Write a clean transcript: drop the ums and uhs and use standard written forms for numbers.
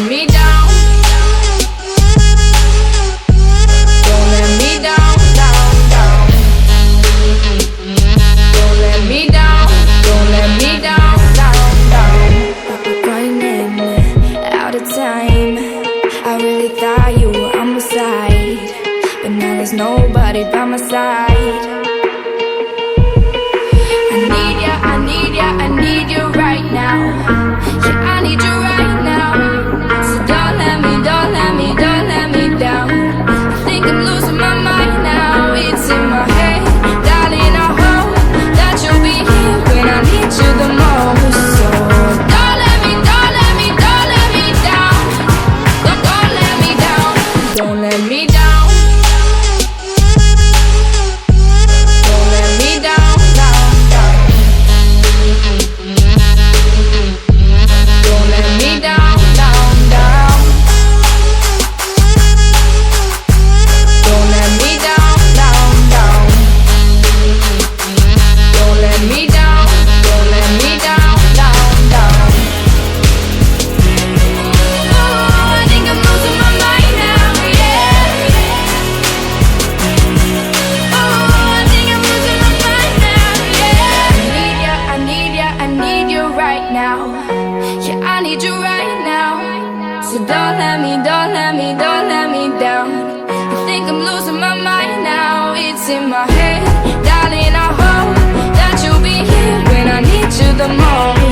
let me down. Don't let me down, down, down. Don't let me down. Don't let me down, down, down. Running out of time. I really thought you were on my side, but now there's nobody by my side. I need ya, I need ya, I need you right now. Yeah, I need you right now. So don't let me, don't let me, don't let me down. I think I'm losing my mind now. It's in my head, darling, I hope that you'll be here when I need you the most. So don't let me, don't let me, don't let me down. Don't let me down. Don't let me down. Don't let me down, down, down. Don't let me down, down, down. Don't let me down, down, down. Don't let me down, don't let me down, down, down. Oh, I think I'm losing my mind now, yeah. Oh, I think I'm losing my mind now, yeah. I need ya, I need ya, I need you right now. Yeah, I need you right now. So don't let me, don't let me, don't let me down. I think I'm losing my mind now. It's in my head, darling, I hope that you'll be here when I need you the most.